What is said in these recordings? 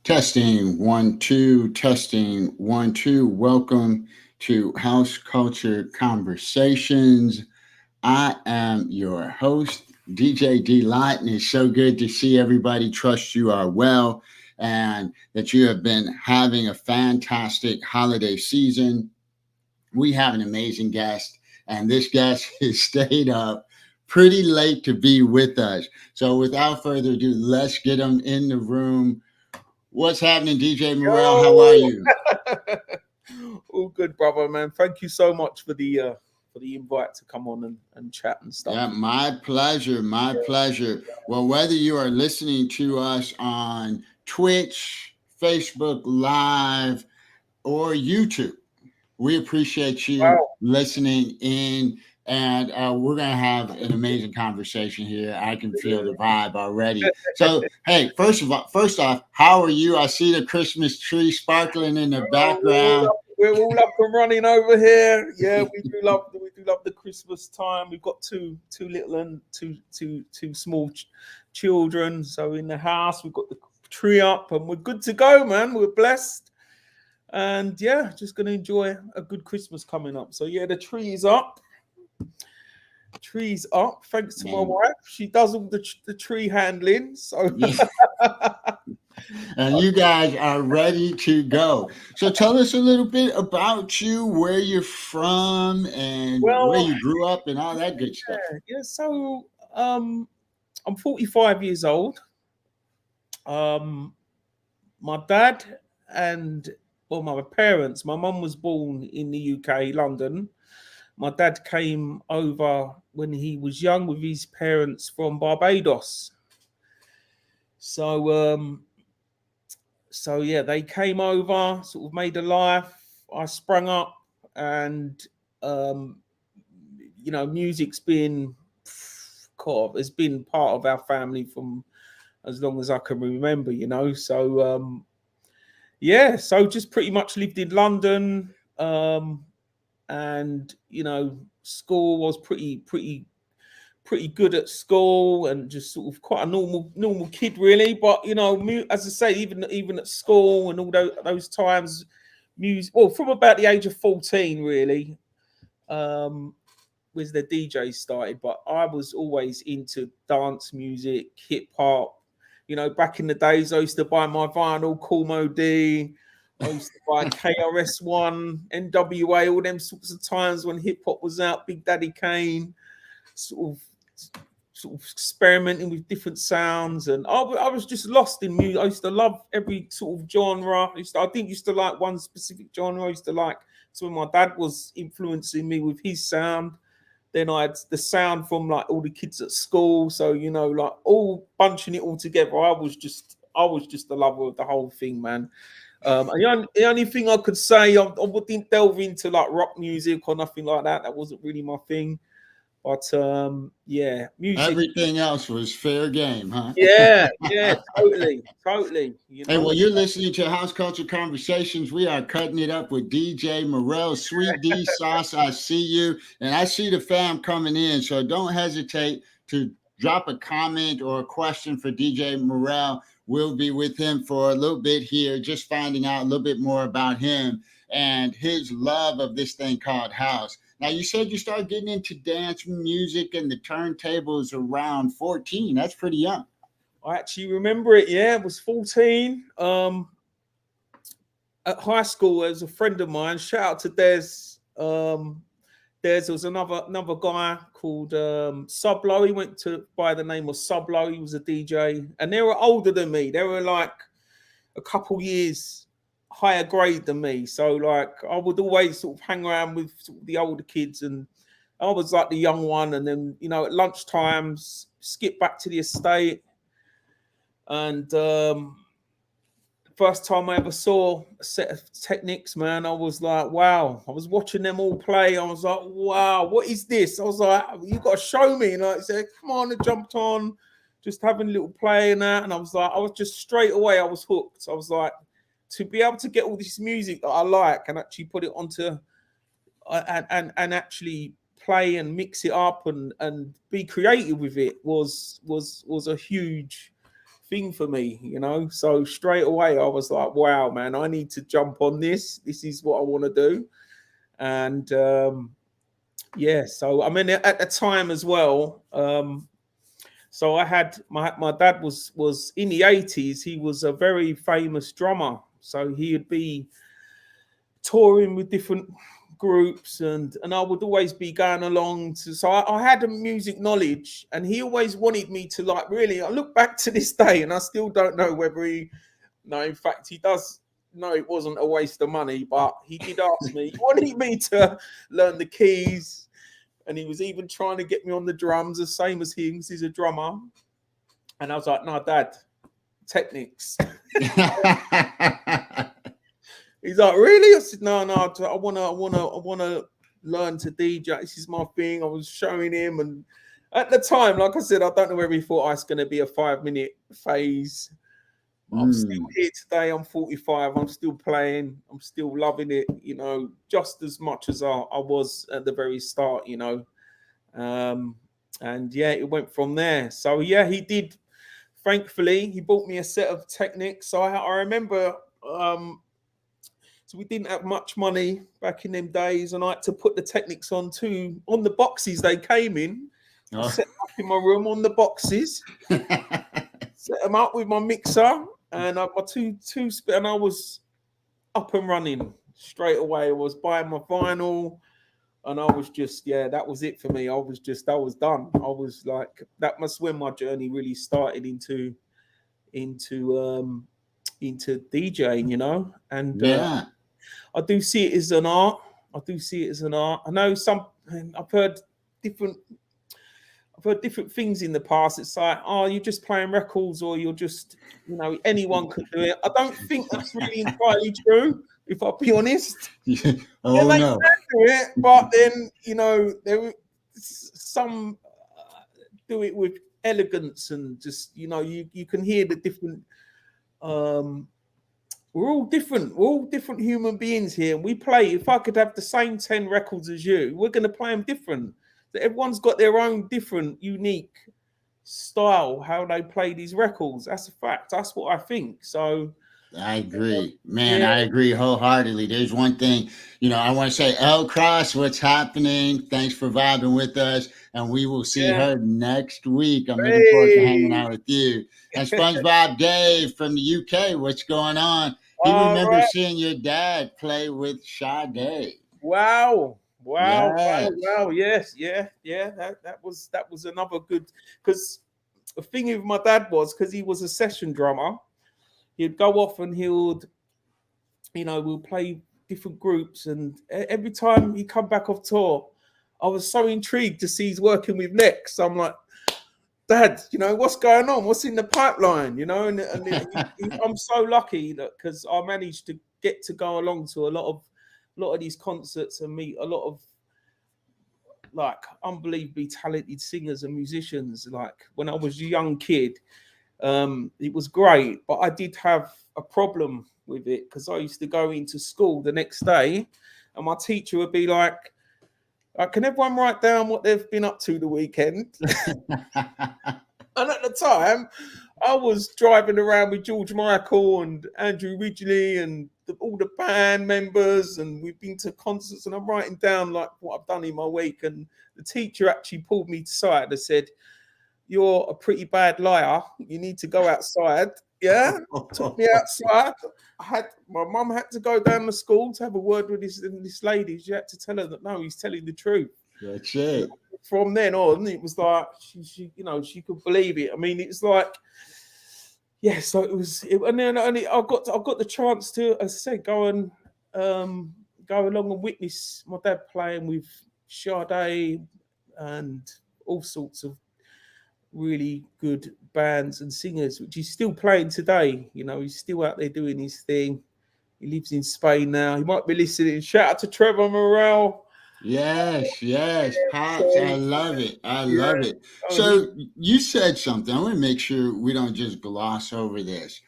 Testing one, two, testing one, two. Welcome to House Culture Conversations. I am your host, DJ Delight, and it's so good to see everybody. Trust you are well and that you have been having a fantastic holiday season. We have an amazing guest, and this guest has stayed up pretty late to be with us. So, without further ado, let's get him in the room. What's happening, DJ Murrell? How are Yo! you? All good, brother, man. Thank you so much for the invite to come on and chat and stuff. Yeah, my pleasure. My pleasure. Well, whether you are listening to us on Twitch, Facebook Live, or YouTube, we appreciate you Wow. listening in. And we're going to have an amazing conversation here. I can feel the vibe already. So, hey, first off, how are you? I see the Christmas tree sparkling in the background. We're all up and running over here. Yeah, we do love the Christmas time. We've got two little and two small children. So in the house, we've got the tree up, and we're good to go, man. We're blessed. And yeah, just gonna enjoy a good Christmas coming up. So yeah, the tree is up. Trees up, thanks to my wife. She does all the tree handling. So Yeah. And you guys are ready to go. So tell us a little bit about you, where you're from, and where well, you grew up, and all that good stuff. yeah. So I'm 45 years old. Um, my dad and my parents. My mum was born in the UK, London. My dad came over when he was young with his parents from Barbados. So, yeah, they came over, sort of made a life. I sprung up, and um, music's been has been part of our family from as long as I can remember. So yeah, so just pretty much lived in London. And school was pretty good at school, and just sort of quite a normal kid really. But as I say, even at school and all those times, music, well, from about the age of 14 really, was the DJ started. But I was always into dance music, hip hop. Back in the days, I used to buy my vinyl, Cool Mo D. I used to buy KRS-One, NWA, all them sorts of times when hip hop was out. Big Daddy Kane, sort of experimenting with different sounds, and I was just lost in music. I used to love every sort of genre. I didn't used to like one specific genre. I used to like. So when my dad was influencing me with his sound, then I had the sound from like all the kids at school. So like all bunching it all together. I was just the lover of the whole thing, man. And the only thing I could say, I wouldn't delve into like rock music or nothing like that. That wasn't really my thing. But yeah, music. Everything else was fair game, huh? Yeah, totally. Hey, well, you're listening to House Culture Conversations. We are cutting it up with DJ Murrell, Sweet D Sauce. I see you, and I see the fam coming in. So don't hesitate to drop a comment or a question for DJ Murrell. We'll be with him for a little bit here, just finding out a little bit more about him and his love of this thing called house. Now, you said you started getting into dance music and the turntables around 14. That's pretty young. I actually remember it. Yeah, I was 14. At high school, there was a friend of mine. Shout out to Dez. There was another guy called Sublo. He went to by the name of Sublo. He was a DJ, and they were older than me. They were like a couple years higher grade than me. So like I would always sort of hang around with sort of the older kids, and I was like the young one. And then at lunch times, skip back to the estate. And first time I ever saw a set of Technics, man, I was like, wow. I was watching them all play. I was like, wow, what is this? I was like, you got to show me. And I said, come on. I jumped on, just having a little play and that. And I was just straight away, I was hooked. I was like, to be able to get all this music that I like and actually put it onto and actually play and mix it up and be creative with it was a huge thing for me, you know. So straight away I was like, wow, man, I need to jump on this. This is what I want to do. And yeah, so I mean at the time as well, so I had my dad was in the 80s, he was a very famous drummer. So he'd be touring with different groups, and I would always be going along to, so I had a music knowledge, and he always wanted me to, like, really, I look back to this day and I still don't know whether he, no, in fact he does know it wasn't a waste of money, but he did ask me, he wanted me to learn the keys, and he was even trying to get me on the drums, the same as him, 'cause he's a drummer. And I was like, no, Dad, Technics. He's like, really? I said, no, I wanna learn to DJ. This is my thing. I was showing him, and at the time, like I said, I don't know whether he thought it's going to be a 5-minute phase. I'm still here today. I'm 45. I'm still playing. I'm still loving it, you know, just as much as I was at the very start, you know. And yeah, it went from there. So yeah, he did. Thankfully, he bought me a set of Technics. So I remember. So we didn't have much money back in them days, and I had to put the Technics on the boxes they came in. I set them up in my room on the boxes, set them up with my mixer and my two and I was up and running straight away. I was buying my vinyl, and I was just, yeah, that was it for me. I was done. I was like, that must when my journey really started into DJing, you know. And yeah. I do see it as an art. I know I've heard different things in the past. It's like, oh, you're just playing records, or you're just, you know, anyone could do it. I don't think that's really entirely true, if I'll be honest. Oh, they no. can do it, but then, you know, there some do it with elegance, and just, you know, you can hear the different. We're all different. We're all different human beings here. And we play, if I could have the same 10 records as you, we're going to play them different. So everyone's got their own different, unique style, how they play these records. That's a fact. That's what I think. So I agree, man. yeah. I agree wholeheartedly. There's one thing, you know, I want to say, L Cross, what's happening? Thanks for vibing with us, and we will see her next week. I'm looking forward to hanging out with you. And SpongeBob Dave from the UK, what's going on? He remembers seeing your dad play with Sade. Wow. Yes. Wow. Yes. Yeah. That was another good, because the thing with my dad was, because he was a session drummer, he'd go off and we'll play different groups, and every time he come back off tour, I was so intrigued to see he's working with Lex. I'm like, Dad, you know, what's going on? What's in the pipeline? You know, and I'm so lucky that, because I managed to get to go along to a lot of these concerts and meet a lot of, like, unbelievably talented singers and musicians. Like, when I was a young kid, it was great, but I did have a problem with it, because I used to go into school the next day and my teacher would be like, can everyone write down what they've been up to the weekend? And at the time, I was driving around with George Michael and Andrew Ridgeley and all the band members, and we've been to concerts, and I'm writing down like what I've done in my week. And the teacher actually pulled me aside and said, "You're a pretty bad liar. You need to go outside." Yeah, took me outside. My mum had to go down to school to have a word with this lady. She had to tell her that no, he's telling the truth. That's it. From then on, it was like she she could believe it. I mean, it's like, yeah. So it was, and then I got the chance to, as I said, go along and witness my dad playing with Sade and all sorts of really good bands and singers, which he's still playing today. You know, he's still out there doing his thing. He lives in Spain now. He might be listening. Shout out to Trevor Murrell. Yes. Pops, I love it. Love it. So you said something. I want to make sure we don't just gloss over this,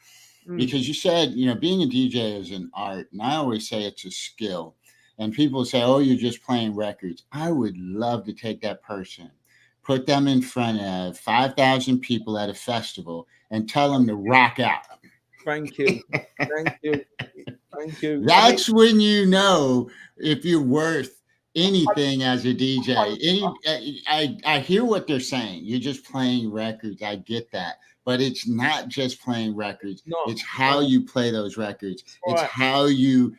because you said, you know, being a DJ is an art, and I always say it's a skill. And people say, oh, you're just playing records. I would love to take that person, put them in front of 5,000 people at a festival and tell them to rock out. Thank you. Thank you. Thank you. That's when you know if you're worth anything as a DJ. I hear what they're saying. You're just playing records. I get that. But it's not just playing records. It's how you play those records. It's how you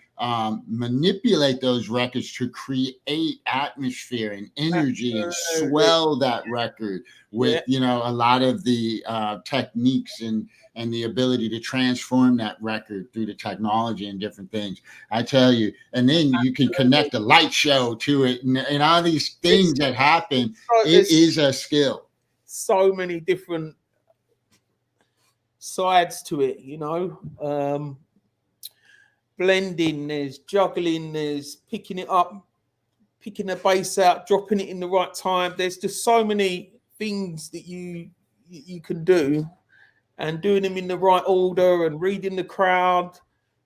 manipulate those records to create atmosphere and energy and swell that record with, you know, a lot of the techniques and the ability to transform that record through the technology and different things. I tell you, and then you can connect a light show to it and all these things that happen. It is a skill. So many different sides to it, you know. Blending, there's juggling, there's picking it up, picking the bass out, dropping it in the right time. There's just so many things that you can do, and doing them in the right order and reading the crowd,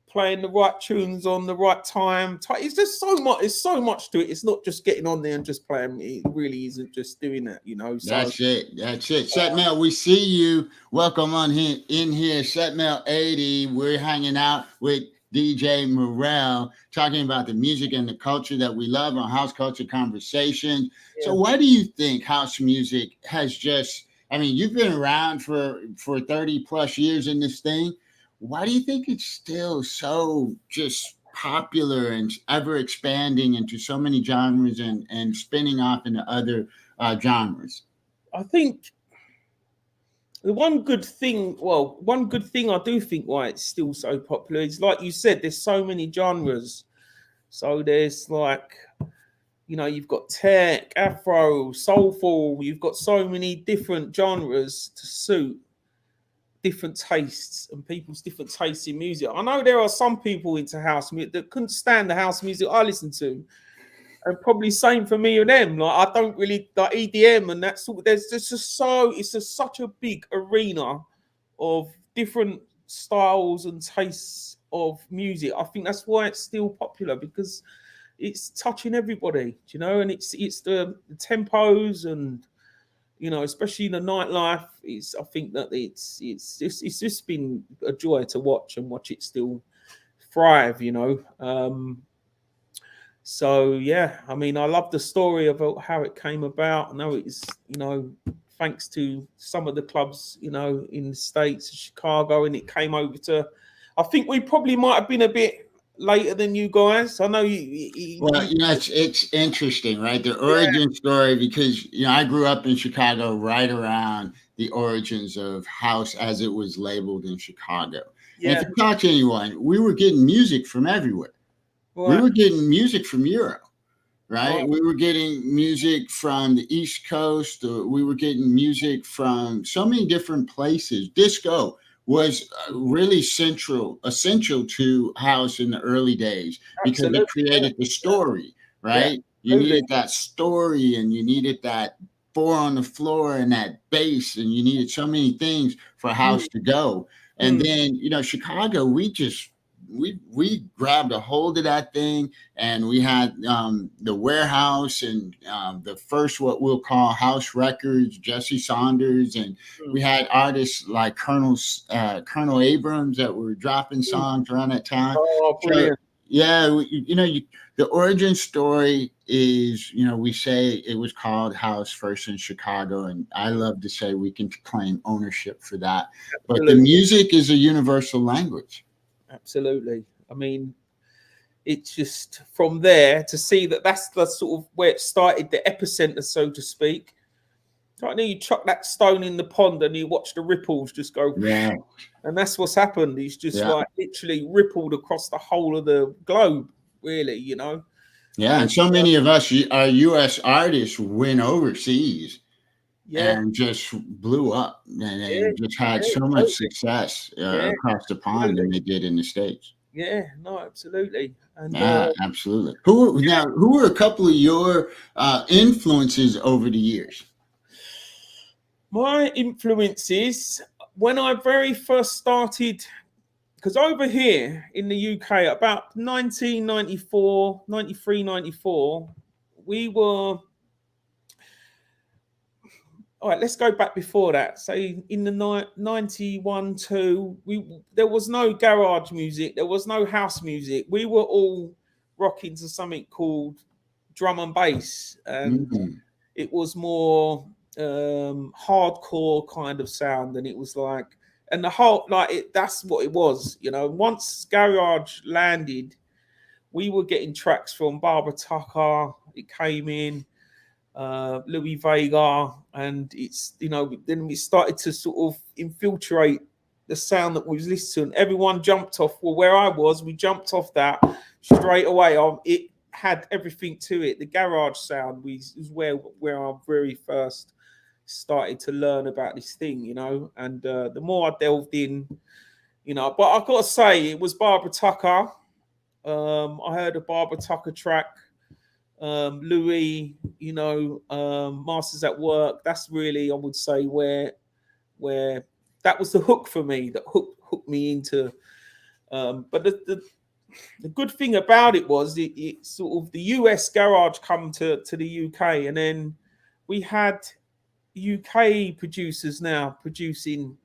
playing the right tunes on the right time. It's just so much. It's so much to it. It's not just getting on there and just playing. It really isn't just doing that, you know. So, that's it. That's it. Setmail, we see you. Welcome on here in here. Setmail 80. We're hanging out with DJ Murrell, talking about the music and the culture that we love on House Culture Conversation. Yeah. So why do you think house music has just, I mean, you've been around for 30 plus years in this thing. Why do you think it's still so just popular and ever expanding into so many genres and spinning off into other genres? I think the one good thing I do think why it's still so popular is, like you said, there's so many genres. So there's like, you know, you've got tech, afro, soulful. You've got so many different genres to suit different tastes and people's different tastes in music. I know there are some people into house music that couldn't stand the house music I listen to. And probably same for me and them. Like, I don't really like EDM and that sort of. There's just such a big arena of different styles and tastes of music. I think that's why it's still popular, because it's touching everybody, you know. And it's the tempos and, you know, especially the nightlife. I think that it's just been a joy to watch it still thrive, you know. So yeah, I mean, I love the story about how it came about. I know it's, you know, thanks to some of the clubs, you know, in the States, Chicago, and it came over to. I think we probably might have been a bit later than you guys. I know well, you know, it's interesting, right? The origin story, because, you know, I grew up in Chicago right around the origins of house as it was labeled in Chicago. Yeah. And if you talk to anyone, we were getting music from everywhere. Right. We were getting music from Europe, right? We were getting music from the East Coast. We were getting music from so many different places. Disco was really essential to house in the early days, because it created the story, right? You needed that story, and you needed that 4 on the floor and that bass, and you needed so many things for house to go. And then, you know, Chicago, we grabbed a hold of that thing, and we had the Warehouse and the first, what we'll call house records, Jesse Saunders, and we had artists like Colonel Abrams that were dropping songs around that time. Oh, brilliant. So, yeah, you know, the origin story is, you know, we say it was called house first in Chicago, and I love to say we can claim ownership for that. But the music is a universal language. Absolutely. I mean, it's just from there to see that that's the sort of where it started, the epicenter, so to speak. Right now, you chuck that stone in the pond and you watch the ripples just go. Yeah. And that's what's happened. He's just like literally rippled across the whole of the globe, really, you know. Yeah, and so many of us, our U.S. artists, went overseas and just blew up, and just had so much success across the pond than they did in the States. Yeah, no, absolutely. And absolutely. Who were a couple of your influences over the years? My influences, when I very first started, because over here in the UK, about 1994, 93, 94, we were all right, let's go back before that. Say in the 91, 2, there was no garage music, there was no house music. We were all rocking to something called drum and bass, and it was more hardcore kind of sound, and it was like, and the whole that's what it was, you know. Once garage landed, we were getting tracks from Barbara Tucker. It came in. Louis Vega, and it's, you know, then we started to sort of infiltrate the sound that we was listening to. Everyone jumped off. Well, where I was, we jumped off that straight away. It had everything to it. The garage sound was where I very first started to learn about this thing, you know. And the more I delved in, you know, but I've got to say, it was Barbara Tucker. I heard a Barbara Tucker track. Louis, you know, Masters at Work. That's really, I would say, where that was the hook for me. That hooked me into. But the good thing about it was it sort of, the US garage come to the UK, and then we had UK producers now producing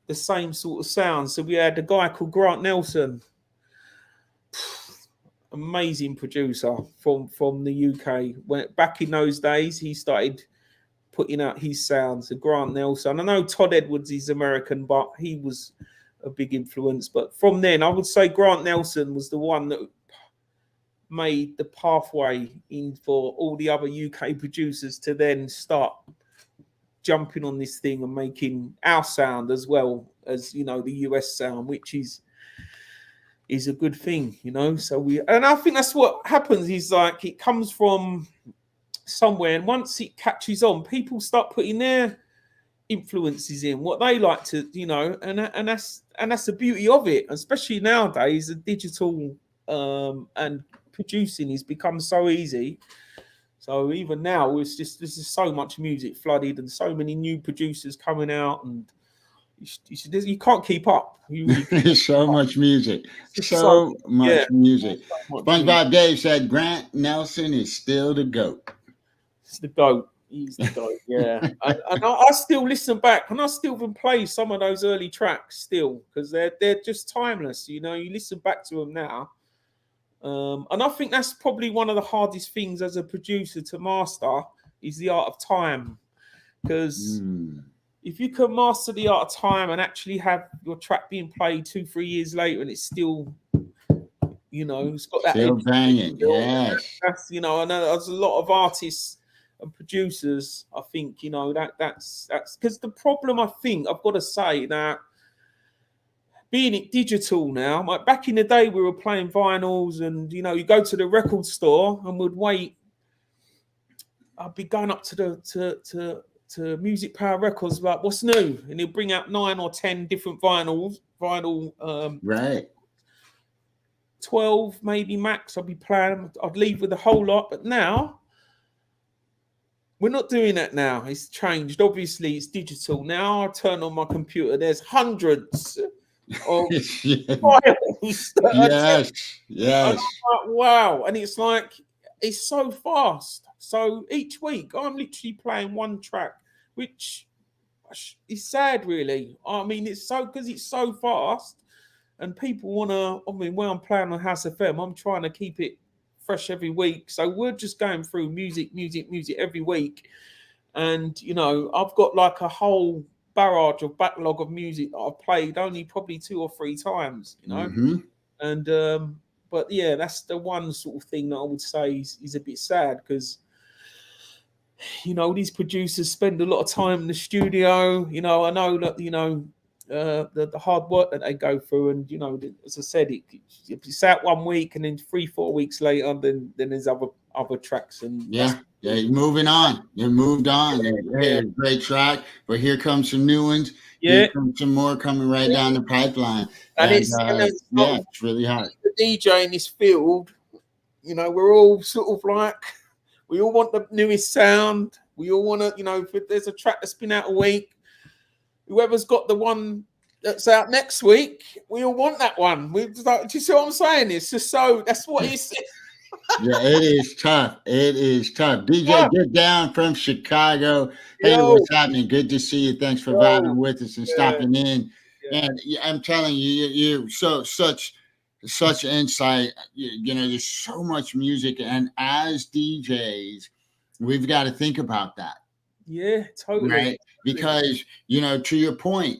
the same sort of sound. So we had a guy called Grant Nelson. Amazing producer from the UK. When back in those days, he started putting out his sounds. So Grant Nelson. I know Todd Edwards is American, but he was a big influence. But from then, I would say Grant Nelson was the one that made the pathway in for all the other UK producers to then start jumping on this thing and making our sound as well as, you know, the US sound, which is a good thing, you know. So and I think that's what happens, is like it comes from somewhere, and once it catches on, people start putting their influences in, what they like to, you know, and that's the beauty of it, especially nowadays. The digital and producing has become so easy. So even now, there's just so much music flooded and so many new producers coming out, and you can't keep up. There's so much music. So much music. SpongeBob Dave said Grant Nelson is still the GOAT. It's the GOAT. He's the GOAT, yeah. and I still listen back, and I still even play some of those early tracks still, because they're just timeless. You know, you listen back to them now. And I think that's probably one of the hardest things as a producer to master, is the art of time. Because if you can master the art of time and actually have your track being played 2-3 years later and it's still, you know, it's got that still banging, yes. That's, you know, I know there's a lot of artists and producers. I think, you know, that's because the problem, I think, I've got to say, that being it digital now, like back in the day, we were playing vinyls, and, you know, you go to the record store and would wait. I'd be going up to Music Power Records, like, what's new? And he'll bring out 9 or 10 different vinyl, right, 12 maybe max. I'd be playing. I'd leave with a whole lot. But now we're not doing that now. It's changed. Obviously, it's digital now. I turn on my computer. There's hundreds of files. Yes. Like, wow, and it's like, it's so fast. So each week, I'm literally playing one track, which is sad, really. I mean, it's so, because it's so fast, and people want to. I mean, when I'm playing on House FM, I'm trying to keep it fresh every week. So we're just going through music every week, and, you know, I've got like a whole barrage of backlog of music that I've played only probably 2 or 3 times, you know, and but yeah, that's the one sort of thing that I would say is a bit sad, because, you know, these producers spend a lot of time in the studio. You know, I know that, you know, the hard work that they go through, and, you know, as I said, it's out 1 week, and then 3-4 weeks later, then there's other tracks, and you're moving on. You moved on. Hey, great track, but here comes some new ones. Here comes some more coming right down the pipeline. And it's really hard. The DJ in this field, you know, we're all sort of like, we all want the newest sound. We all want to, you know, if there's a track that's been out a week, whoever's got the one that's out next week, we all want that one. Do you see what I'm saying? It's just so, that's what it's. Yeah, it is tough. It is tough. DJ, Ah, get down from Chicago. Hey, yo, what's happening? Good to see you. Thanks for yo, vibing with us and yeah, stopping in. yeah, And I'm telling you, you such insight. There's so much music, and as DJs, we've got to think about that, yeah, totally, right? Because to your point,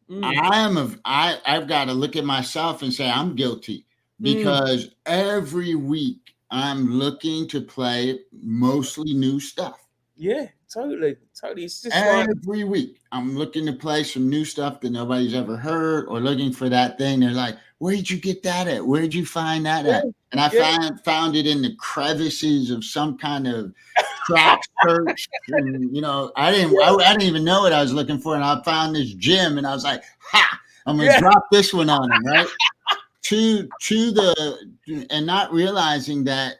mm, I've got to look at myself and say I'm guilty mm, because every week I'm looking to play mostly new stuff. yeah, totally, totally. It's just like, Every week I'm looking to play some new stuff that nobody's ever heard or looking for that thing. They're like, where'd you get that at? Where'd you find that yeah, at? And I yeah, found it in the crevices of some kind of track search. And I didn't even know what I was looking for. And I found this gym and I was like, ha, I'm gonna yeah, drop this one on them, right? To the and not realizing that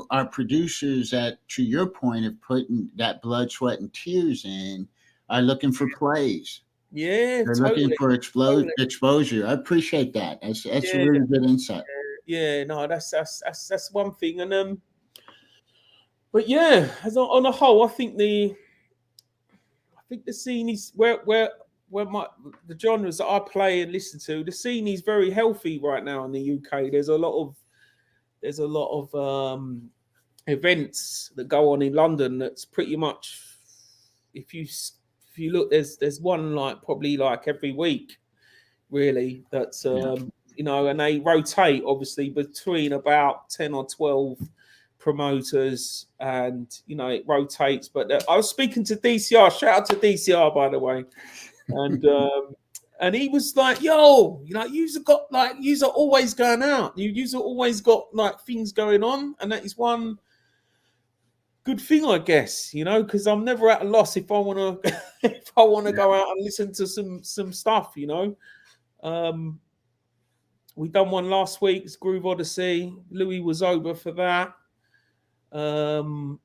our producers that to your point of putting that blood sweat and tears in are looking for plays, yeah, they're looking totally, for totally, exposure. I appreciate that. That's a yeah, really good insight. yeah. No, that's one thing, and but yeah, as on a whole, I think the scene is where the genres that I play and listen to, the scene is very healthy right now in the UK. There's a lot of events that go on in London. That's pretty much if you look, there's one like probably like every week, really. That's Yeah. and they rotate obviously between about 10 or 12 promoters, and it rotates. But I was speaking to DCR. Shout out to DCR, by the way, and he was like, "Yo, you've got like you're always going out. You've always got like things going on, and that is one good thing, I guess. Because I'm never at a loss if I want to if I want to Yeah. go out and listen to some stuff. Um, we done one last week. It's Groove Odyssey. Louis was over for that. Um,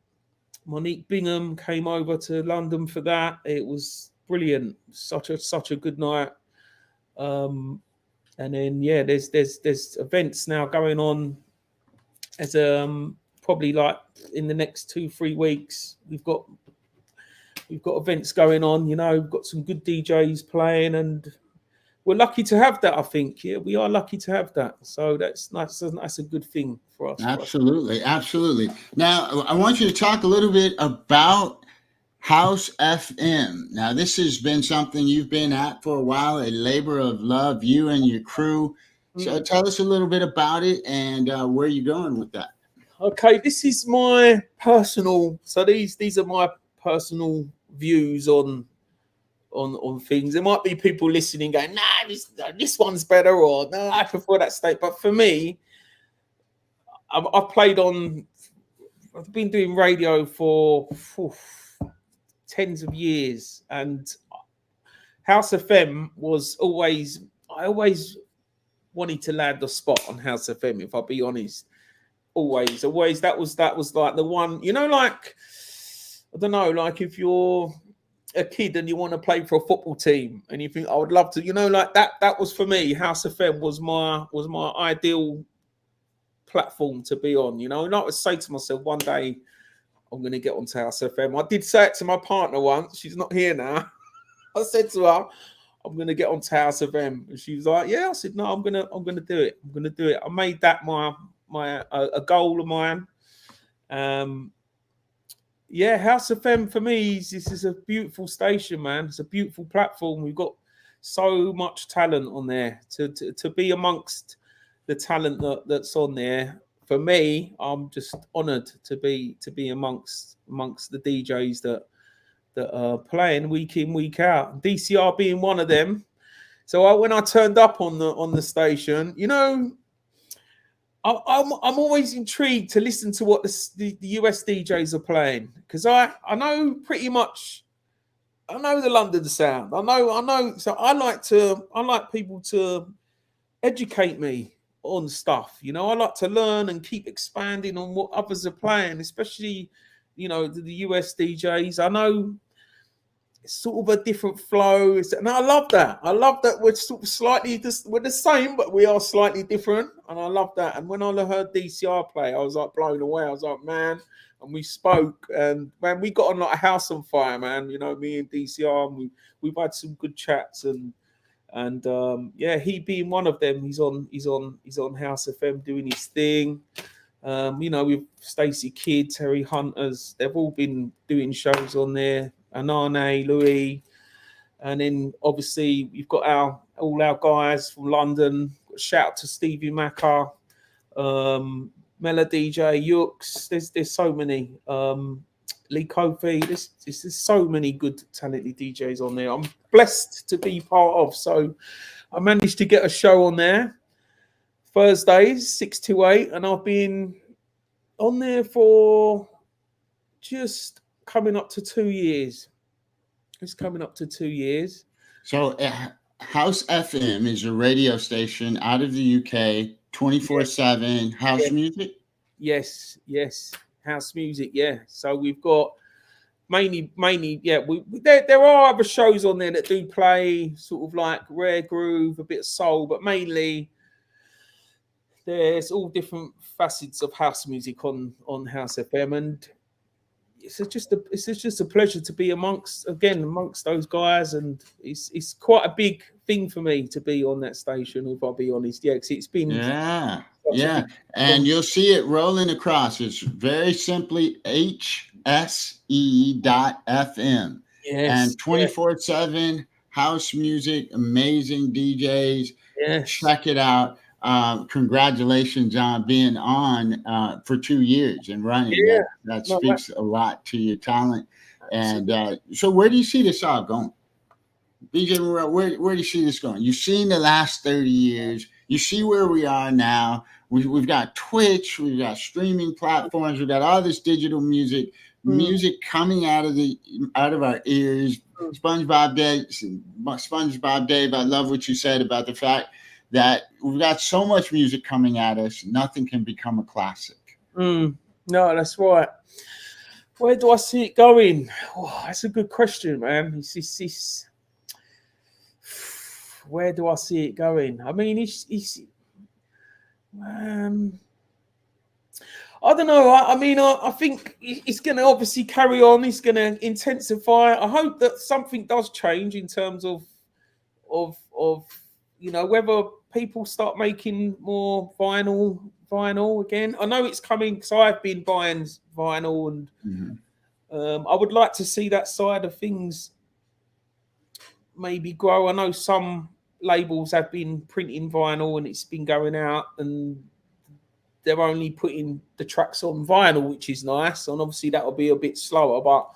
Monique Bingham came over to London for that. It was brilliant. Such a good night. Um, and then yeah, there's events now going on. As probably like in the next 2-3 weeks, we've got events going on. We've got some good DJs playing, and we're lucky to have that. I think, yeah, we are lucky to have that. So that's nice. That's a good thing for us. Absolutely, absolutely. Now I want you to talk a little bit about House FM. Now, this has been something you've been at for a while, a labor of love, you and your crew. So Mm. tell us a little bit about it and where you're going with that. Okay, this is my personal. So these are my personal views on things. There might be people listening going, "Nah, this one's better," or "No, I prefer that state." But for me, I've played on. I've been doing radio for tens of years, and House FM was always. I always wanted to land the spot on House FM. If I'll be honest, always. That was like the one. Like I don't know, like if you're a kid and you want to play for a football team and you think I would love to, like that was for me. House FM was my ideal platform to be on. And I would say to myself, one day I'm going to get onto House FM. I did say it to my partner once. She's not here now. I said to her, I'm going to get onto House FM, and she was like, "Yeah." I said, "No, I'm gonna do it. I'm gonna do it." I made that my a goal of mine. Um, yeah, House FM for me this is a beautiful station, man. It's a beautiful platform. We've got so much talent on there. To be amongst the talent that's on there, for me, I'm just honoured to be amongst the DJs that are playing week in, week out. DCR being one of them. So when I turned up on the station, I'm always intrigued to listen to what the US DJs are playing, because I know pretty much. I know the London sound. I know. So I like people to educate me on stuff. I like to learn and keep expanding on what others are playing, especially the US DJs. I know sort of a different flow. And I love that. I love that we're sort of we're the same, but we are slightly different. And I love that. And when I heard DCR play, I was like blown away. I was like, man. And we spoke, and man, we got on like a house on fire, man. You know, me and DCR, and we've had some good chats, and yeah, he being one of them. He's on House FM doing his thing. You know, with Stacey Kidd, Terry Hunters, they've all been doing shows on there. Anane, Louis, and then obviously we've got all our guys from London. Shout out to Stevie Macker, Mela DJ, Yux. There's so many. Lee Kofi. There's so many good talented DJs on there. I'm blessed to be part of. So I managed to get a show on there Thursdays 6 to 8, and I've been on there for just coming up to 2 years. It's coming up to 2 years. So House FM is a radio station out of the UK, 24/7 house music? Yes. House music, yeah. So we've got mainly, yeah. There are other shows on there that do play sort of like rare groove, a bit of soul, but mainly there's all different facets of house music on House FM, and it's just a pleasure to be amongst those guys, and it's quite a big thing for me to be on that station, if I'll be honest. Yeah, because it's been and you'll see it rolling across. It's very simply HSE.FM. And 24/7 house music, amazing DJs. Yes. Check it out. Congratulations on being on for 2 years and running. Yeah. That speaks a lot to your talent. And so where do you see this all going? DJ Murrell, where do you see this going? You've seen the last 30 years. You see where we are now. We've got Twitch. We've got streaming platforms. We've got all this digital music coming out of our ears. SpongeBob Dave, I love what you said about the fact that we've got so much music coming at us, nothing can become a classic. No, that's right. Where do I see it going? Oh, that's a good question, man. Where do I see it going? I mean, I don't know. I think it's going to obviously carry on. It's going to intensify. I hope that something does change in terms of you know, whether people start making more vinyl again. I know it's coming because I've been buying vinyl, and I would like to see that side of things maybe grow. I know some labels have been printing vinyl and it's been going out, and they're only putting the tracks on vinyl, which is nice. And obviously that'll be a bit slower, but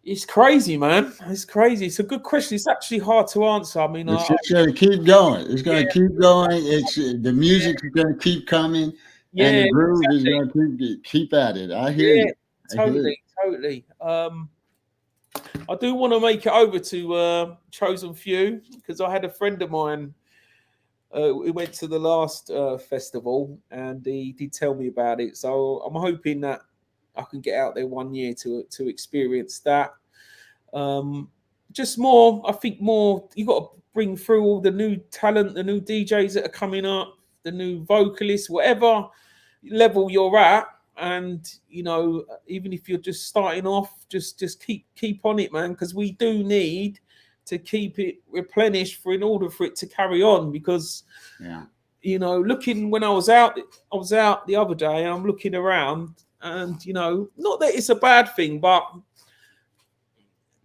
it's crazy, man. It's crazy. It's a good question. It's actually hard to answer. I mean, it's just going to keep going. It's going to keep going. It's the music is going to keep coming, and the groove is going to keep at it. I hear you. Totally. I do want to make it over to Chosen Few, because I had a friend of mine who went to the last festival, and he did tell me about it. So I'm hoping that I can get out there 1 year to experience that. Just more, I think more, you got to bring through all the new talent, the new DJs that are coming up, the new vocalists, whatever level you're at. And, you know, even if you're just starting off, just keep on it, man, because we do need to keep it replenished in order for it to carry on. Because, you know, when I was out the other day, and I'm looking around, and, you know, not that it's a bad thing, but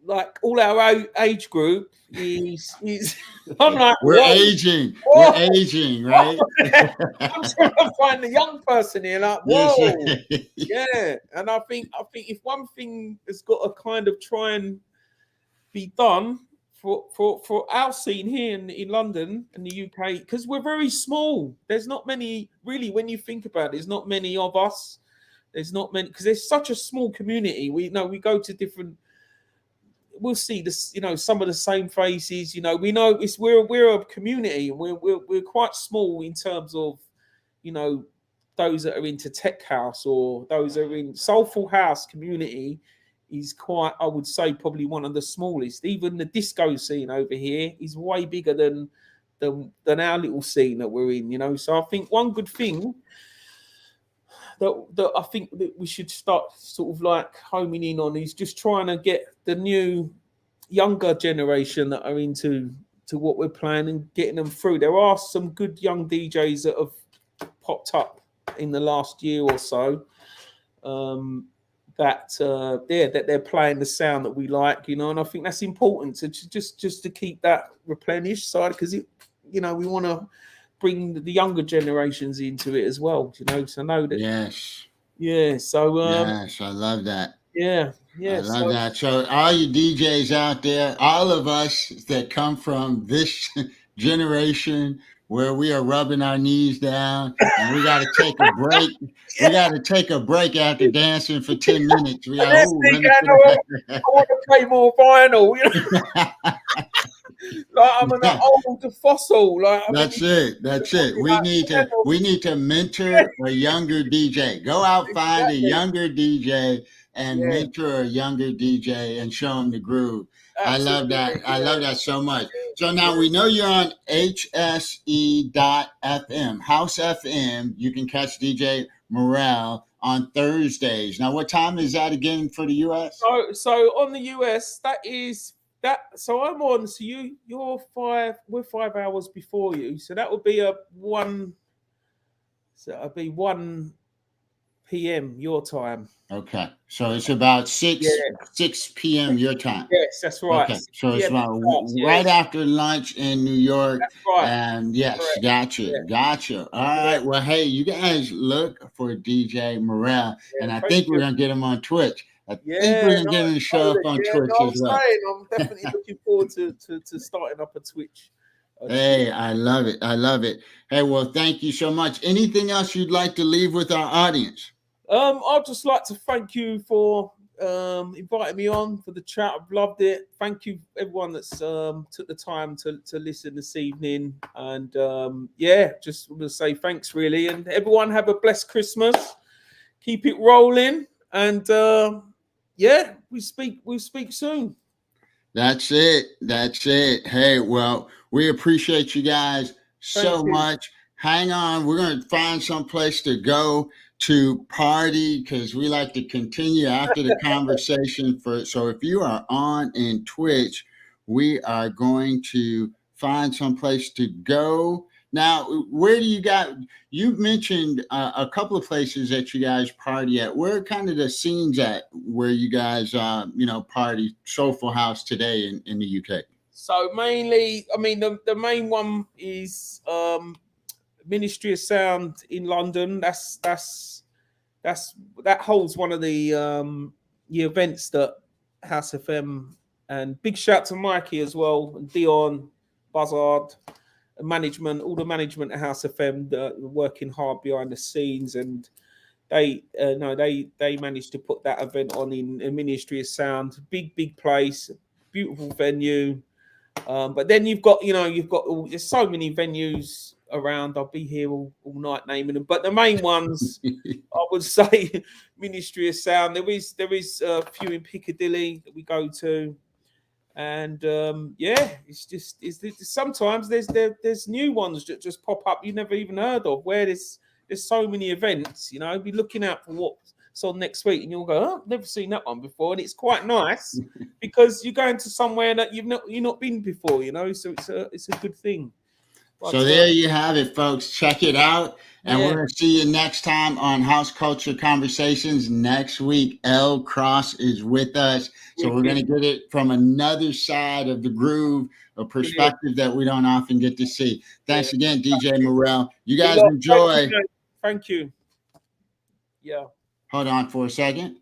like all our age group is I'm like, we're aging, right? I'm trying to find the young person here, like, whoa. Yeah. And I think if one thing has got to kind of try and be done for our scene here in London and the UK, because we're very small. There's not many, really, when you think about it, there's not many of us. There's not many, because there's such a small community. We go to different, we'll see this, you know, some of the same faces. You know, we know we're a community, and we're quite small in terms of, you know, those that are into tech house or those that are in soulful house community is quite, I would say, probably one of the smallest. Even the disco scene over here is way bigger than our little scene that we're in, you know. So I think one good thing that I think that we should start sort of like homing in on is just trying to get the new younger generation that are into what we're playing and getting them through. There are some good young DJs that have popped up in the last year or so. That they're playing the sound that we like, you know, and I think that's important to just to keep that replenished side, because it, you know, we want to bring the younger generations into it as well, you know. So I know that. Yes. Yeah. So Yes, I love that. yeah. I love So, that. So all you DJs out there, all of us that come from this generation where we are rubbing our knees down and we got to take a break. We got to take a break after dancing for 10 minutes. We are, I want to play more vinyl. You know? Like I'm an old fossil. Like that's it. We need to mentor a younger DJ. Go out, find a younger DJ and mentor a younger DJ and show them the groove. Absolutely. I love that. I love that so much. So now we know you're on HSE.FM, House FM. You can catch DJ Murrell on Thursdays. Now, what time is that again for the US? So on the US, that is that. So I'm on. So we're 5 hours before you. So that would be one. So it'll be 1 p.m. your time. Okay, so it's about 6 p.m. your time. Yes, that's right. Okay, so it's about right after lunch in New York. That's right. And yes, gotcha. All right. Well, hey, you guys look for DJ Murrell, and I think we're gonna get him on Twitch. I think we're gonna get him to show up on Twitch as well. I'm definitely looking forward to starting up a Twitch. Hey, I love it. Hey, well, thank you so much. Anything else you'd like to leave with our audience? I'd just like to thank you for inviting me on for the chat. I've loved it. Thank you everyone that's took the time to listen this evening. And just want to say thanks really. And everyone have a blessed Christmas. Keep it rolling. And we'll speak soon. That's it. Hey, well, we appreciate you guys so much. Hang on. We're going to find some place to go to party because we like to continue after the conversation. So if you are on in Twitch, we are going to find some place to go. Now, where do you mentioned a couple of places that you guys party at. Where are kind of the scenes at where you guys, party Soulful House today in the UK? So mainly, I mean, the main one is Ministry of Sound in London. That holds one of the events that House FM, and big shout to Mikey as well, and Dion, Buzzard, management, all the management at House FM that are working hard behind the scenes, and they managed to put that event on in Ministry of Sound. Big place, beautiful venue. But then you've got there's so many venues around. I'll be here all night naming them, but the main ones I would say Ministry of Sound. There is a few in Piccadilly that we go to, and it's sometimes there's new ones that just pop up you never even heard of, where there's so many events. You know, be looking out for what's on next week, and you'll go, oh, I've never seen that one before, and it's quite nice because you're going to somewhere that you've not been before, you know. So it's a good thing. But, so there you have it, folks. Check it out, and we're gonna see you next time on House Culture Conversations next week. L Cross is with us, so we're gonna get it from another side of the groove, a perspective that we don't often get to see. Thanks again, DJ Murrell. You guys enjoy. Thank you. Yeah. Hold on for a second.